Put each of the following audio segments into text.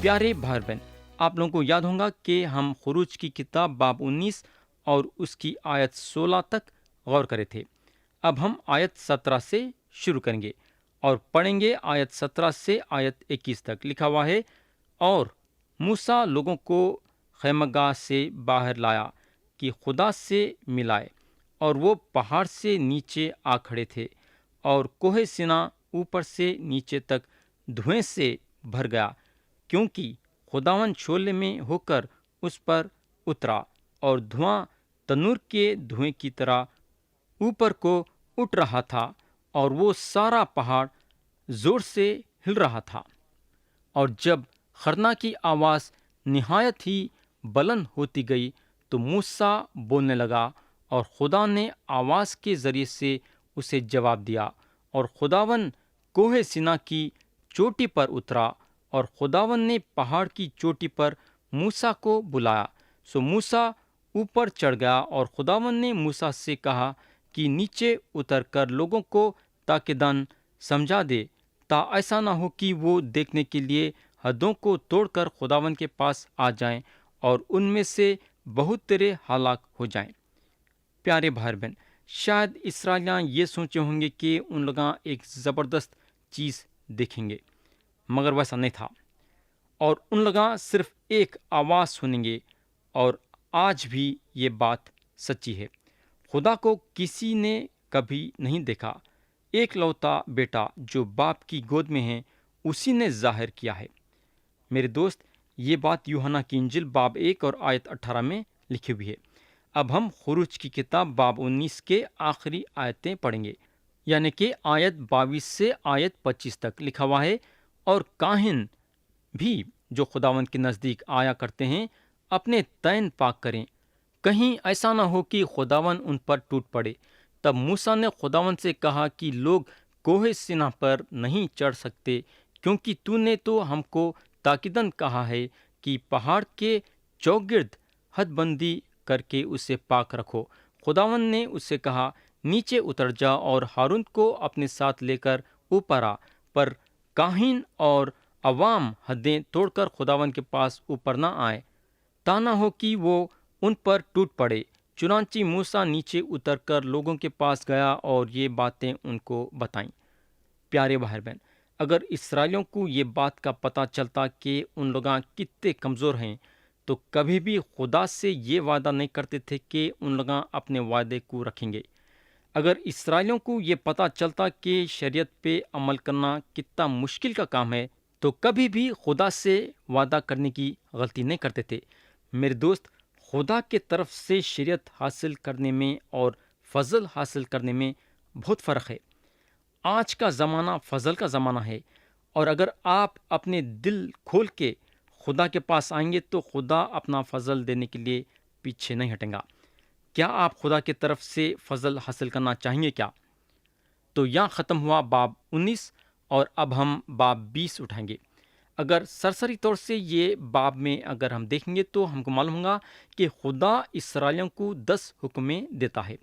پیارے بھائی بہن، آپ لوگوں کو یاد ہوگا کہ ہم خروج کی کتاب باب 19 اور اس کی آیت 16 تک غور کرے تھے۔ اب ہم آیت 17 سے شروع کریں گے اور پڑھیں گے آیت 17 سے آیت 21 تک۔ لکھا ہوا ہے، اور موسیٰ لوگوں کو خیمہ گاہ سے باہر لایا کہ خدا سے ملائے، اور وہ پہاڑ سے نیچے آ کھڑے تھے، اور کوہ سینا اوپر سے نیچے تک دھوئیں سے بھر گیا، کیونکہ خداوند شعلے میں ہو کر اس پر اترا، اور دھواں تنور کے دھوئیں کی طرح اوپر کو اٹھ رہا تھا، اور وہ سارا پہاڑ زور سے ہل رہا تھا۔ اور جب خرنا کی آواز نہایت ہی بلند ہوتی گئی تو موسیٰ بولنے لگا، اور خدا نے آواز کے ذریعے سے اسے جواب دیا، اور خداوند کوہ سینا کی چوٹی پر اترا، اور خداوند نے پہاڑ کی چوٹی پر موسیٰ کو بلایا۔ سو موسیٰ اوپر چڑھ گیا، اور خداوند نے موسیٰ سے کہا کہ نیچے اتر کر لوگوں کو تاکیدن سمجھا دے، تا ایسا نہ ہو کہ وہ دیکھنے کے لیے حدوں کو توڑ کر خداوند کے پاس آ جائیں، اور ان میں سے بہت تیرے ہلاک ہو جائیں۔ پیارے بھائی بہن، شاید اسرائیلیاں یہ سوچے ہوں گے کہ ان لوگاں ایک زبردست چیز دیکھیں گے، مگر ویسا نہیں تھا، اور ان لوگاں صرف ایک آواز سنیں گے۔ اور آج بھی یہ بات سچی ہے، خدا کو کسی نے کبھی نہیں دیکھا، ایک لوتا بیٹا جو باپ کی گود میں ہے اسی نے ظاہر کیا ہے۔ میرے دوست، یہ بات یوحنا کی انجیل باب 1 اور آیت 18 میں لکھی ہوئی ہے۔ اب ہم خروج کی کتاب باب 19 کے آخری آیتیں پڑھیں گے، یعنی کہ آیت 22 سے آیت 25 تک۔ لکھا ہوا ہے، اور کاہن بھی جو خداوند کے نزدیک آیا کرتے ہیں اپنے تین پاک کریں، کہیں ایسا نہ ہو کہ خداوند ان پر ٹوٹ پڑے۔ تب موسیٰ نے خداوند سے کہا کہ لوگ کوہ سینا پر نہیں چڑھ سکتے، کیونکہ تو نے تو ہم کو تاکیدن کہا ہے کہ پہاڑ کے چوگرد حد بندی کر کے اسے پاک رکھو۔ خداوند نے اس سے کہا، نیچے اتر جا اور ہارون کو اپنے ساتھ لے کر اوپر آ، پر کاہن اور عوام حدیں توڑ کر خداوند کے پاس اوپر نہ آئے، تا نہ ہو کہ وہ ان پر ٹوٹ پڑے۔ چنانچہ موسیٰ نیچے اتر کر لوگوں کے پاس گیا اور یہ باتیں ان کو بتائیں۔ پیارے بھائی بہن، اگر اسرائیلیوں کو یہ بات کا پتہ چلتا کہ ان لوگاں کتنے کمزور ہیں، تو کبھی بھی خدا سے یہ وعدہ نہیں کرتے تھے کہ ان لوگاں اپنے وعدے کو رکھیں گے۔ اگر اسرائیلیوں کو یہ پتہ چلتا کہ شریعت پہ عمل کرنا کتنا مشکل کا کام ہے، تو کبھی بھی خدا سے وعدہ کرنے کی غلطی نہیں کرتے تھے۔ میرے دوست، خدا کے طرف سے شریعت حاصل کرنے میں اور فضل حاصل کرنے میں بہت فرق ہے۔ آج کا زمانہ فضل کا زمانہ ہے، اور اگر آپ اپنے دل کھول کے خدا کے پاس آئیں گے تو خدا اپنا فضل دینے کے لیے پیچھے نہیں ہٹیں گا۔ کیا آپ خدا کی طرف سے فضل حاصل کرنا چاہیں گے کیا؟ تو یہاں ختم ہوا باب 19، اور اب ہم باب 20 اٹھائیں گے۔ اگر سرسری طور سے یہ باب میں اگر ہم دیکھیں گے تو ہم کو معلوم ہوگا کہ خدا اسرائیلیوں کو 10 حکمیں دیتا ہے۔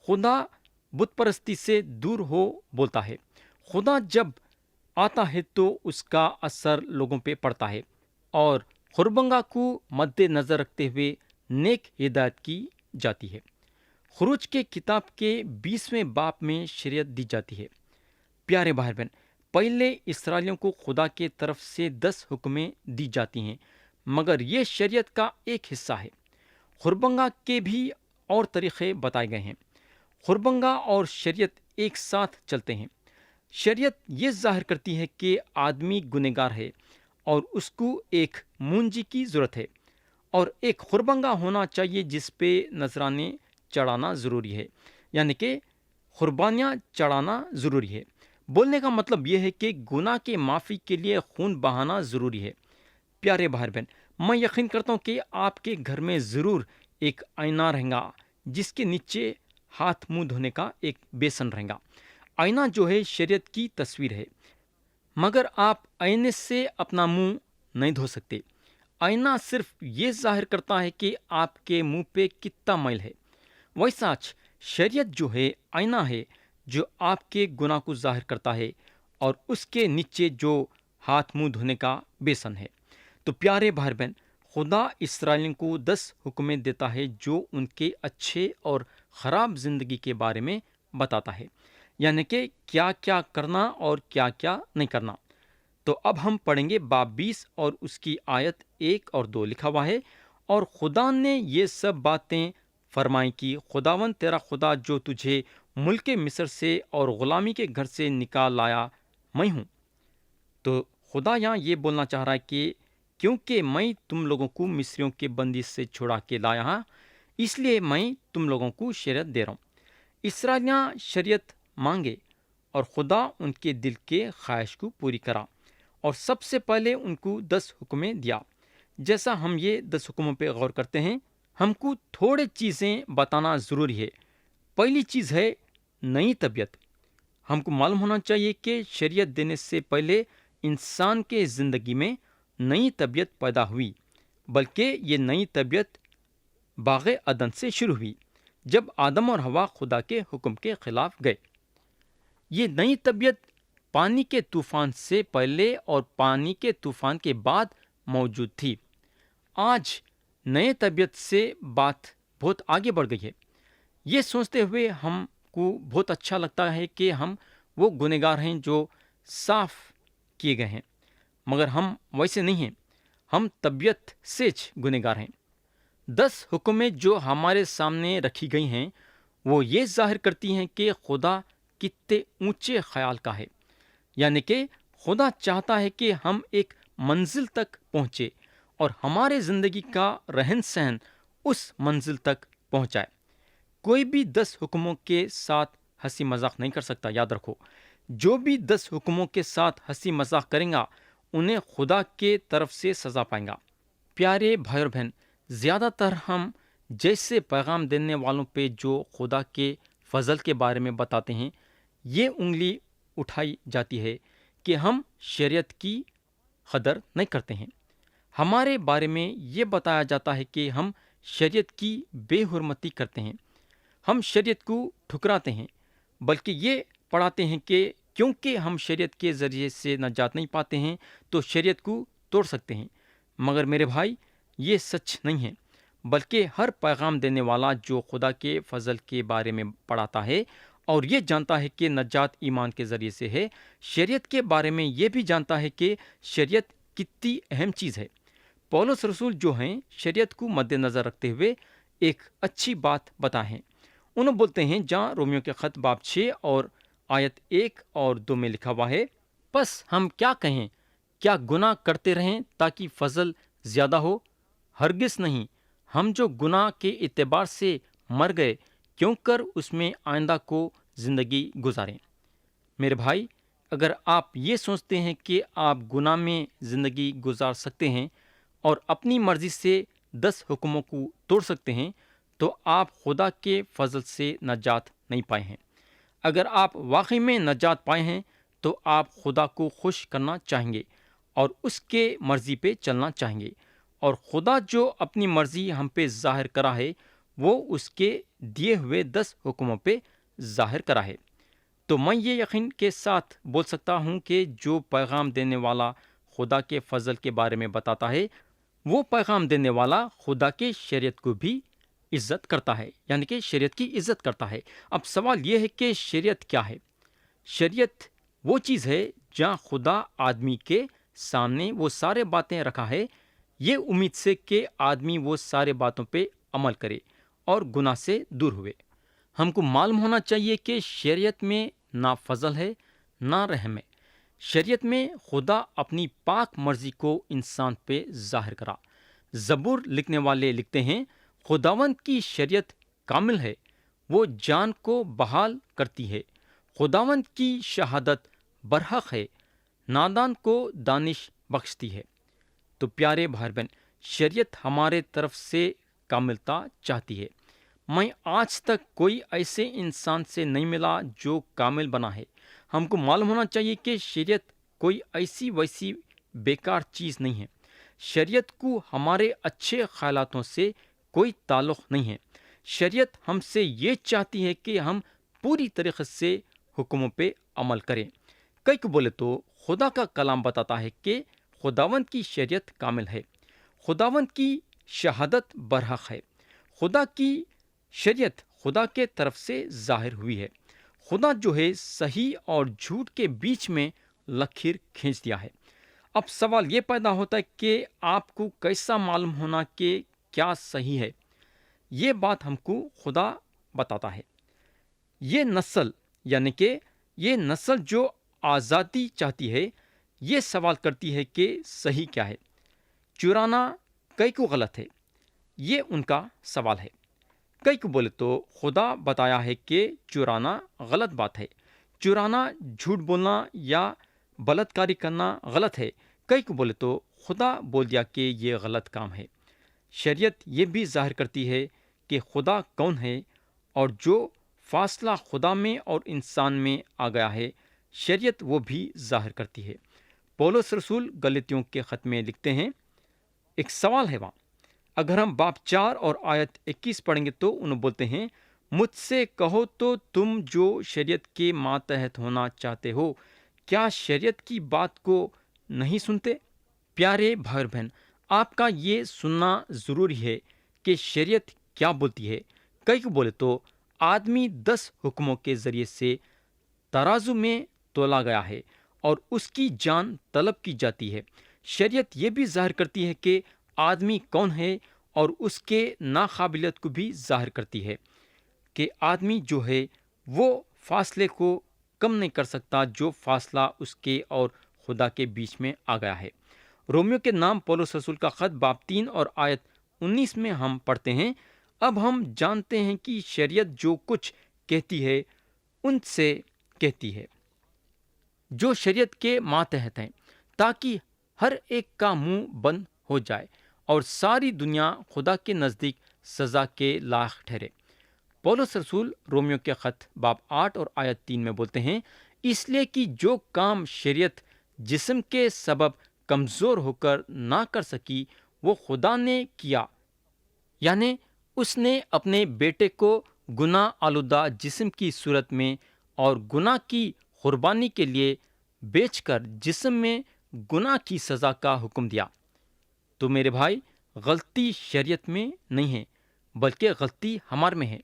خدا بت پرستی سے دور ہو بولتا ہے۔ خدا جب آتا ہے تو اس کا اثر لوگوں پہ پڑتا ہے، اور خربنگاہ کو مد نظر رکھتے ہوئے نیک ہدایت کی جاتی ہے۔ خروج کے کتاب کے 20ویں باب میں شریعت دی جاتی ہے۔ پیارے بھائی بہن، پہلے اسرائیلیوں کو خدا کے طرف سے 10 حکمیں دی جاتی ہیں، مگر یہ شریعت کا ایک حصہ ہے۔ خربنگاہ کے بھی اور طریقے بتائے گئے ہیں۔ خربنگاہ اور شریعت ایک ساتھ چلتے ہیں۔ شریعت یہ ظاہر کرتی ہے کہ آدمی گنہگار ہے اور اس کو ایک مونجی کی ضرورت ہے، اور ایک خربنگاہ ہونا چاہیے جس پہ نذرانے چڑھانا ضروری ہے، یعنی کہ قربانیاں چڑھانا ضروری ہے۔ بولنے کا مطلب یہ ہے کہ گناہ کے معافی کے لیے خون بہانا ضروری ہے۔ پیارے بھائی بہن، میں یقین کرتا ہوں کہ آپ کے گھر میں ضرور ایک آئینہ رہے گا جس کے نیچے ہاتھ منہ دھونے کا ایک بیسن رہے گا۔ آئینہ جو ہے شریعت کی تصویر ہے، مگر آپ آئینے سے اپنا منہ نہیں دھو سکتے۔ آئینہ صرف یہ ظاہر کرتا ہے کہ آپ کے منہ پہ کتنا میل ہے۔ ویسا شریعت جو ہے آئینہ ہے جو آپ کے گناہ کو ظاہر کرتا ہے، اور اس کے نیچے جو ہاتھ منہ دھونے کا بیسن ہے۔ تو پیارے بھائی بہن، خدا اسرائیلیوں کو 10 حکمیں دیتا ہے جو ان کے اچھے اور خراب زندگی کے بارے میں بتاتا ہے، یعنی کہ کیا کیا کرنا اور کیا کیا نہیں کرنا۔ تو اب ہم پڑھیں گے باب 20 اور اس کی آیت 1 اور 2، لکھا ہوا ہے، اور خدا نے یہ سب باتیں فرمائی کہ خداوند تیرا خدا جو تجھے ملک مصر سے اور غلامی کے گھر سے نکال لایا میں ہوں۔ تو خدا یہاں یہ بولنا چاہ رہا ہے کہ کیونکہ میں تم لوگوں کو مصریوں کے بندی سے چھڑا کے لایا ہاں، اس لیے میں تم لوگوں کو شریعت دے رہا ہوں۔ اسرائیلیاں شریعت مانگے اور خدا ان کے دل کے خواہش کو پوری کرا، اور سب سے پہلے ان کو 10 حکمیں دیا۔ جیسا ہم یہ 10 حکموں پہ غور کرتے ہیں، ہم کو تھوڑے چیزیں بتانا ضروری ہے۔ پہلی چیز ہے نئی طبیعت۔ ہم کو معلوم ہونا چاہیے کہ شریعت دینے سے پہلے انسان کے زندگی میں نئی طبیعت پیدا ہوئی، بلکہ یہ نئی طبیعت باغ عدن سے شروع ہوئی جب آدم اور حوا خدا کے حکم کے خلاف گئے۔ یہ نئی طبیعت پانی کے طوفان سے پہلے اور پانی کے طوفان کے بعد موجود تھی۔ آج نئے طبیعت سے بات بہت آگے بڑھ گئی ہے۔ یہ سوچتے ہوئے ہم کو بہت اچھا لگتا ہے کہ ہم وہ گنہگار ہیں جو صاف کیے گئے ہیں، مگر ہم ویسے نہیں ہیں، ہم طبیعت سے گنہگار ہیں۔ 10 حکمیں جو ہمارے سامنے رکھی گئی ہیں وہ یہ ظاہر کرتی ہیں کہ خدا کتنے اونچے خیال کا ہے، یعنی کہ خدا چاہتا ہے کہ ہم ایک منزل تک پہنچے اور ہمارے زندگی کا رہن سہن اس منزل تک پہنچائے۔ کوئی بھی 10 حکموں کے ساتھ ہنسی مذاق نہیں کر سکتا۔ یاد رکھو، جو بھی 10 حکموں کے ساتھ ہنسی مذاق کریں گا انہیں خدا کے طرف سے سزا پائیں گا۔ پیارے بھائی اور بہن، زیادہ تر ہم جیسے پیغام دینے والوں پہ جو خدا کے فضل کے بارے میں بتاتے ہیں، یہ انگلی اٹھائی جاتی ہے کہ ہم شریعت کی قدر نہیں کرتے ہیں۔ ہمارے بارے میں یہ بتایا جاتا ہے کہ ہم شریعت کی بے حرمتی کرتے ہیں، ہم شریعت کو ٹھکراتے ہیں، بلکہ یہ پڑھاتے ہیں کہ کیونکہ ہم شریعت کے ذریعے سے نجات نہیں پاتے ہیں تو شریعت کو توڑ سکتے ہیں۔ مگر میرے بھائی، یہ سچ نہیں ہے، بلکہ ہر پیغام دینے والا جو خدا کے فضل کے بارے میں پڑھاتا ہے اور یہ جانتا ہے کہ نجات ایمان کے ذریعے سے ہے، شریعت کے بارے میں یہ بھی جانتا ہے کہ شریعت کتنی اہم چیز ہے۔ پولس رسول جو ہیں شریعت کو مد نظر رکھتے ہوئے ایک اچھی بات بتائیں ہیں۔ انہوں بولتے ہیں، جہاں رومیو کے خط باب 6 اور آیت 1 اور 2 میں لکھا ہوا ہے، پس ہم کیا کہیں؟ کیا گناہ کرتے رہیں تاکہ فضل زیادہ ہو؟ ہرگز نہیں، ہم جو گناہ کے اعتبار سے مر گئے کیوں کر اس میں آئندہ کو زندگی گزاریں۔ میرے بھائی، اگر آپ یہ سوچتے ہیں کہ آپ گناہ میں زندگی گزار سکتے ہیں اور اپنی مرضی سے 10 حکموں کو توڑ سکتے ہیں تو آپ خدا کے فضل سے نجات نہیں پائے ہیں۔ اگر آپ واقعی میں نجات پائے ہیں تو آپ خدا کو خوش کرنا چاہیں گے اور اس کے مرضی پہ چلنا چاہیں گے، اور خدا جو اپنی مرضی ہم پہ ظاہر کرا ہے وہ اس کے دیے ہوئے 10 حکموں پہ ظاہر کرا ہے۔ تو میں یہ یقین کے ساتھ بول سکتا ہوں کہ جو پیغام دینے والا خدا کے فضل کے بارے میں بتاتا ہے، وہ پیغام دینے والا خدا کے شریعت کو بھی عزت کرتا ہے، یعنی کہ شریعت کی عزت کرتا ہے۔ اب سوال یہ ہے کہ شریعت کیا ہے؟ شریعت وہ چیز ہے جہاں خدا آدمی کے سامنے وہ سارے باتیں رکھا ہے، یہ امید سے کہ آدمی وہ سارے باتوں پہ عمل کرے اور گناہ سے دور ہوئے۔ ہم کو معلوم ہونا چاہیے کہ شریعت میں نہ فضل ہے نہ رحم ہے۔ شریعت میں خدا اپنی پاک مرضی کو انسان پہ ظاہر کرا۔ زبور لکھنے والے لکھتے ہیں، خداوند کی شریعت کامل ہے، وہ جان کو بحال کرتی ہے۔ خداوند کی شہادت برحق ہے، نادان کو دانش بخشتی ہے۔ تو پیارے بھائی بہن، شریعت ہمارے طرف سے کاملتا چاہتی ہے۔ میں آج تک کوئی ایسے انسان سے نہیں ملا جو کامل بنا ہے۔ ہم کو معلوم ہونا چاہیے کہ شریعت کوئی ایسی ویسی بیکار چیز نہیں ہے۔ شریعت کو ہمارے اچھے خیالاتوں سے کوئی تعلق نہیں ہے۔ شریعت ہم سے یہ چاہتی ہے کہ ہم پوری طریقے سے حکموں پہ عمل کریں۔ کئی کو بولے تو خدا کا کلام بتاتا ہے کہ خداوند کی شریعت کامل ہے، خداوند کی شہادت برحق ہے، خدا کی شریعت خدا کے طرف سے ظاہر ہوئی ہے۔ خدا جو ہے صحیح اور جھوٹ کے بیچ میں لکیر کھینچ دیا ہے۔ اب سوال یہ پیدا ہوتا ہے کہ آپ کو کیسا معلوم ہونا کہ کیا صحیح ہے؟ یہ بات ہم کو خدا بتاتا ہے۔ یہ نسل یعنی کہ یہ نسل جو آزادی چاہتی ہے، یہ سوال کرتی ہے کہ صحیح کیا ہے؟ چرانا کئی کو غلط ہے؟ یہ ان کا سوال ہے۔ کئی کو بولے تو خدا بتایا ہے کہ چرانا غلط بات ہے، چرانا جھوٹ بولنا یا بلاتکاری کرنا غلط ہے۔ کئی کو بولے تو خدا بول دیا کہ یہ غلط کام ہے۔ شریعت یہ بھی ظاہر کرتی ہے کہ خدا کون ہے، اور جو فاصلہ خدا میں اور انسان میں آ گیا ہے، شریعت وہ بھی ظاہر کرتی ہے۔ پولس رسول گلاطیوں کے خط میں لکھتے ہیں، ایک سوال ہے وہاں، اگر ہم باب 4 اور آیت 21 پڑھیں گے تو انہوں بولتے ہیں، مجھ سے کہو تو تم جو شریعت کے ماتحت ہونا چاہتے ہو، کیا شریعت کی بات کو نہیں سنتے؟ پیارے بھائی اور بہن، آپ کا یہ سننا ضروری ہے کہ شریعت کیا بولتی ہے۔ کئی کو بولے تو آدمی 10 حکموں کے ذریعے سے ترازو میں تولا گیا ہے اور اس کی جان طلب کی جاتی ہے۔ شریعت یہ بھی ظاہر کرتی ہے کہ آدمی کون ہے، اور اس کے ناقابلیت کو بھی ظاہر کرتی ہے کہ آدمی جو ہے وہ فاصلے کو کم نہیں کر سکتا جو فاصلہ اس کے اور خدا کے بیچ میں آ گیا ہے۔ رومیو کے نام پولس رسول کا خط باب 3 اور آیت 19 میں ہم پڑھتے ہیں، اب ہم جانتے ہیں کہ شریعت جو کچھ کہتی ہے ان سے کہتی ہے جو شریعت کے ماتحت ہیں، تاکہ ہر ایک کا منہ بند ہو جائے اور ساری دنیا خدا کے نزدیک سزا کے لائق ٹھہرے۔ پولس رسول رومیو کے خط باب 8 اور آیت 3 میں بولتے ہیں، اس لیے کہ جو کام شریعت جسم کے سبب کمزور ہو کر نہ کر سکی، وہ خدا نے کیا، یعنی اس نے اپنے بیٹے کو گناہ آلودہ جسم کی صورت میں اور گناہ کی قربانی کے لیے بیچ کر جسم میں گناہ کی سزا کا حکم دیا۔ تو میرے بھائی، غلطی شریعت میں نہیں ہے بلکہ غلطی ہمارے میں ہے۔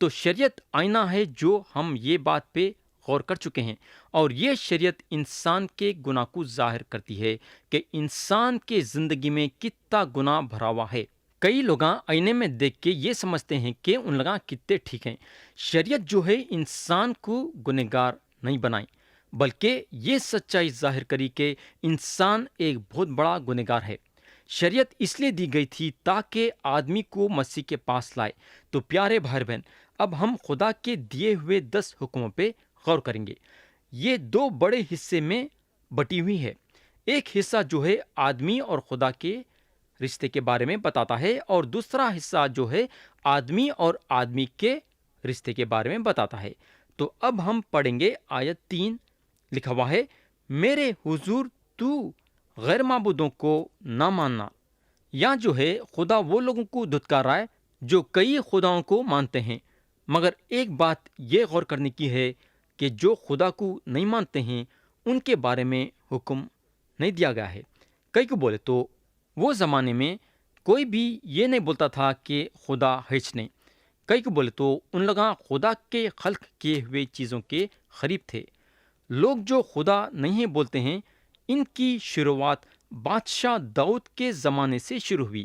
تو شریعت آئینہ ہے جو ہم یہ بات پہ غور کر چکے ہیں، اور یہ شریعت انسان کے گناہ کو ظاہر کرتی ہے کہ انسان کے زندگی میں کتنا گناہ بھرا ہوا ہے۔ کئی لوگ آئینے میں دیکھ کے یہ سمجھتے ہیں کہ ان لوگ کتنے ٹھیک ہیں۔ شریعت جو ہے انسان کو گنہگار نہیں بنائی، بلکہ یہ سچائی ظاہر کری کہ انسان ایک بہت بڑا گنہگار ہے۔ شریعت اس لیے دی گئی تھی تاکہ آدمی کو مسیح کے پاس لائے۔ تو پیارے بھائی بہن، اب ہم خدا کے دیے ہوئے 10 حکموں پہ غور کریں گے۔ یہ 2 بڑے حصے میں بٹی ہوئی ہے۔ ایک حصہ جو ہے آدمی اور خدا کے رشتے کے بارے میں بتاتا ہے، اور دوسرا حصہ جو ہے آدمی اور آدمی کے رشتے کے بارے میں بتاتا ہے۔ تو اب ہم پڑھیں گے آیت 3، لکھا ہوا ہے، میرے حضور تو غیر معبودوں کو نہ ماننا۔ یا جو ہے خدا وہ لوگوں کو دھتکار رہا ہے جو کئی خداؤں کو مانتے ہیں، مگر ایک بات یہ غور کرنے کی ہے کہ جو خدا کو نہیں مانتے ہیں ان کے بارے میں حکم نہیں دیا گیا ہے۔ کئی کو بولے تو وہ زمانے میں کوئی بھی یہ نہیں بولتا تھا کہ خدا ہیچ نہیں۔ کئی کو بولے تو ان لوگ خدا کے خلق کیے ہوئے چیزوں کے قریب تھے۔ لوگ جو خدا نہیں بولتے ہیں، ان کی شروعات بادشاہ داؤد کے زمانے سے شروع ہوئی۔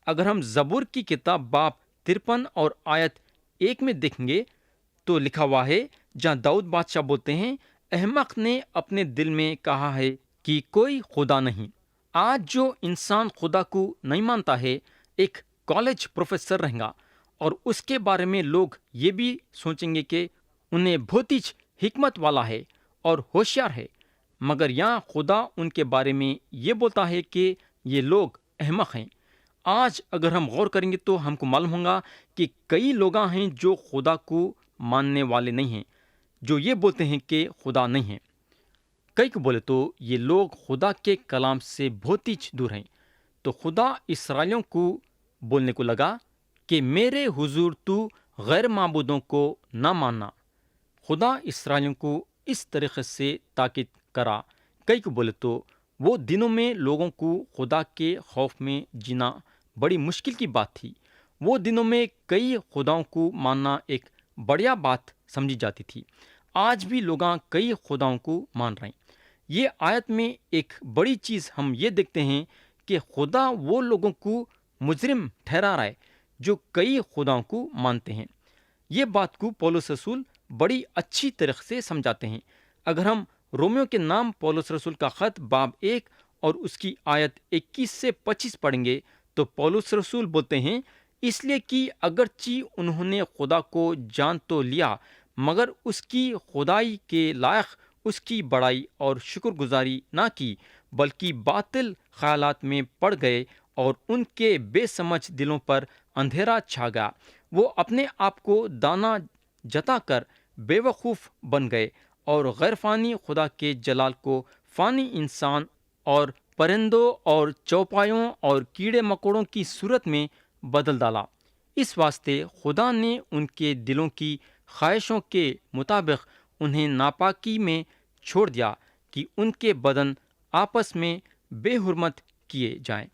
اگر ہم زبور کی کتاب باب 53 اور آیت 1 میں دیکھیں گے تو لکھا ہوا ہے، جہاں داؤد بادشاہ بولتے ہیں، احمق نے اپنے دل میں کہا ہے کہ کوئی خدا نہیں۔ آج جو انسان خدا کو نہیں مانتا ہے ایک کالج پروفیسر رہے گا، اور اس کے بارے میں لوگ یہ بھی سوچیں گے کہ انہیں بہت ہی حکمت والا ہے اور ہوشیار ہے، مگر یہاں خدا ان کے بارے میں یہ بولتا ہے کہ یہ لوگ احمق ہیں۔ آج اگر ہم غور کریں گے تو ہم کو معلوم ہوگا کہ کئی لوگ ہیں جو خدا کو ماننے والے نہیں ہیں، جو یہ بولتے ہیں کہ خدا نہیں ہے۔ کئی کو بولے تو یہ لوگ خدا کے کلام سے بہت ہی دور ہیں۔ تو خدا اسرائیلیوں کو بولنے کو لگا کہ میرے حضور تو غیر معبودوں کو نہ ماننا۔ خدا اسرائیلیوں کو اس طریقے سے تاکید کرا۔ کئی کو بولے تو وہ دنوں میں لوگوں کو خدا کے خوف میں جینا بڑی مشکل کی بات تھی۔ وہ دنوں میں کئی خداؤں کو ماننا ایک بڑھیا بات سمجھی جاتی تھی۔ آج بھی لوگ کئی خداؤں کو مان رہے ہیں۔ یہ آیت میں ایک بڑی چیز ہم یہ دیکھتے ہیں کہ خدا وہ لوگوں کو مجرم ٹھہرا رہا ہے جو کئی خداؤں کو مانتے ہیں۔ یہ بات کو پولس رسول بڑی اچھی طریقے سے سمجھاتے ہیں۔ اگر ہم رومیو کے نام پولس رسول کا خط باب 1 اور اس کی آیت 21 سے 25 پڑھیں گے تو پولس رسول بولتے ہیں، اس لیے کہ اگرچہ انہوں نے خدا کو جان تو لیا مگر اس کی خدائی کے لائق اس کی بڑائی اور شکر گزاری نہ کی، بلکہ باطل خیالات میں پڑ گئے اور ان کے بے سمجھ دلوں پر اندھیرا چھا گیا۔ وہ اپنے آپ کو دانا جتا کر بے وقوف بن گئے اور غیر فانی خدا کے جلال کو فانی انسان اور پرندوں اور چوپایوں اور کیڑے مکوڑوں کی صورت میں بدل ڈالا۔ اس واسطے خدا نے ان کے دلوں کی خواہشوں کے مطابق انہیں ناپاکی میں چھوڑ دیا کہ ان کے بدن آپس میں بے حرمت کیے جائیں،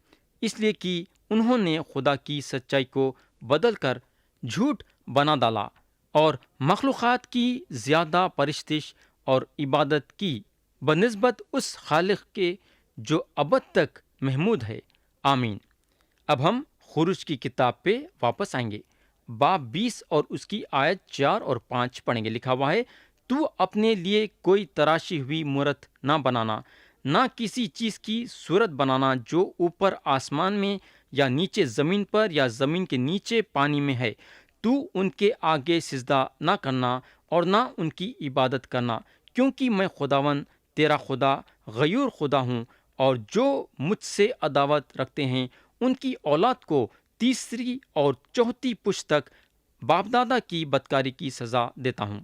اس لیے کہ انہوں نے خدا کی سچائی کو بدل کر جھوٹ بنا ڈالا اور مخلوقات کی زیادہ پرستش اور عبادت کی بنسبت اس خالق کے جو ابد تک محمود ہے۔ آمین۔ اب ہم خروج کی کتاب پہ واپس آئیں گے۔ باب 20 اور اس کی آیت 4 اور 5 پڑھیں گے۔ لکھا ہوا ہے، تو اپنے لیے کوئی تراشی ہوئی مورت نہ بنانا، نہ کسی چیز کی صورت بنانا جو اوپر آسمان میں یا نیچے زمین پر یا زمین کے نیچے پانی میں ہے۔ تو ان کے آگے سجدہ نہ کرنا اور نہ ان کی عبادت کرنا، کیونکہ میں خداوند تیرا خدا غیور خدا ہوں، اور جو مجھ سے عداوت رکھتے ہیں ان کی اولاد کو تیسری اور چوتھی پشت تک باپ دادا کی بدکاری کی سزا دیتا ہوں۔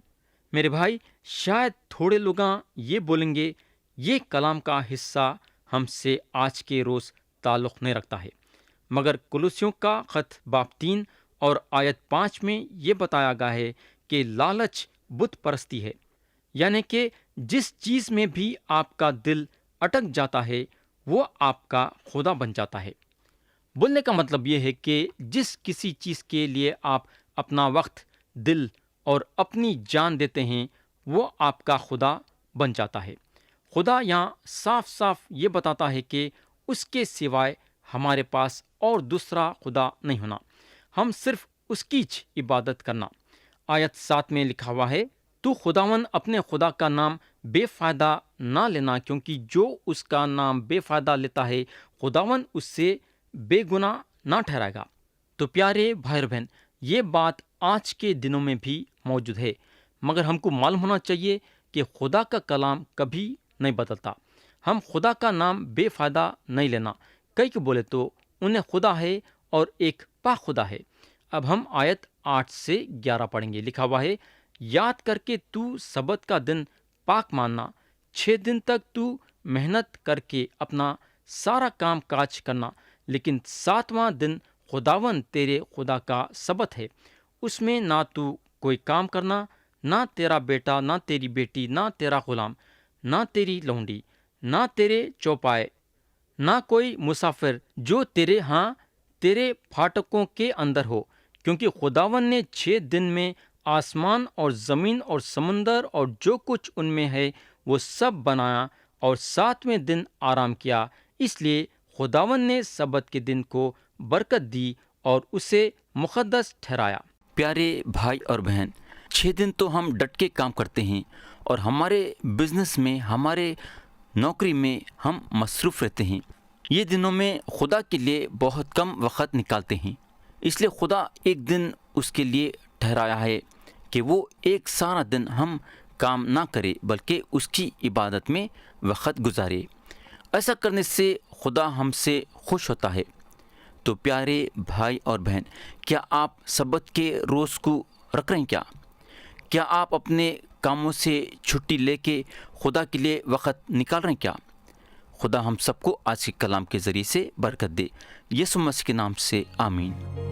میرے بھائی، شاید تھوڑے لوگ یہ بولیں گے یہ کلام کا حصہ ہم سے آج کے روز تعلق نہیں رکھتا ہے، مگر کولوسیوں کا خط باب 3 اور آیت 5 میں یہ بتایا گیا ہے کہ لالچ بت پرستی ہے، یعنی کہ جس چیز میں بھی آپ کا دل اٹک جاتا ہے وہ آپ کا خدا بن جاتا ہے۔ بولنے کا مطلب یہ ہے کہ جس کسی چیز کے لیے آپ اپنا وقت، دل اور اپنی جان دیتے ہیں وہ آپ کا خدا بن جاتا ہے۔ خدا یہاں صاف صاف یہ بتاتا ہے کہ اس کے سوائے ہمارے پاس اور دوسرا خدا نہیں ہونا، ہم صرف اس کی عبادت کرنا۔ آیت 7 میں لکھا ہوا ہے، تو خداوند اپنے خدا کا نام بے فائدہ نہ لینا، کیونکہ جو اس کا نام بے فائدہ لیتا ہے خداوند اس سے بے گناہ نہ ٹھہرائے گا۔ تو پیارے بھائی اور بہن، یہ بات آج کے دنوں میں بھی موجود ہے، مگر ہم کو معلوم ہونا چاہیے کہ خدا کا کلام کبھی نہیں بدلتا۔ ہم خدا کا نام بے فائدہ نہیں لینا۔ کئی کو بولے تو انہیں خدا ہے اور ایک پاک خدا ہے۔ اب ہم آیت 8 سے 11 پڑھیں گے۔ لکھا ہوا ہے، یاد کر کے تو سبت کا دن پاک ماننا، 6 دن تک تو محنت کر کے اپنا سارا کام کاج کرنا، لیکن 7واں دن خداوند تیرے خدا کا سبت ہے، اس میں نہ تو کوئی کام کرنا، نہ تیرا بیٹا، نہ تیری بیٹی، نہ تیرا غلام، نہ تیری لونڈی، نہ تیرے چوپائے، نہ کوئی مسافر جو تیرے ہاں تیرے پھاٹکوں کے اندر ہو، کیونکہ خداوند نے 6 دن میں آسمان اور زمین اور سمندر اور جو کچھ ان میں ہے وہ سب بنایا اور 7ویں دن آرام کیا، اس لیے خداوند نے سبت کے دن کو برکت دی اور اسے مقدس ٹھہرایا۔ پیارے بھائی اور بہن، 6 دن تو ہم ڈٹ کے کام کرتے ہیں اور ہمارے بزنس میں، ہمارے نوکری میں ہم مصروف رہتے ہیں۔ یہ دنوں میں خدا کے لیے بہت کم وقت نکالتے ہیں، اس لیے خدا ایک دن اس کے لیے ٹھہرایا ہے کہ وہ ایک سارا دن ہم کام نہ کرے بلکہ اس کی عبادت میں وقت گزارے۔ ایسا کرنے سے خدا ہم سے خوش ہوتا ہے۔ تو پیارے بھائی اور بہن، کیا آپ سبت کے روز کو رکھ رہے ہیں؟ کیا آپ اپنے کاموں سے چھٹی لے کے خدا کے لیے وقت نکال رہے ہیں کیا؟ خدا ہم سب کو آج کے کلام کے ذریعے سے برکت دے۔ یسوع مسیح کے نام سے آمین۔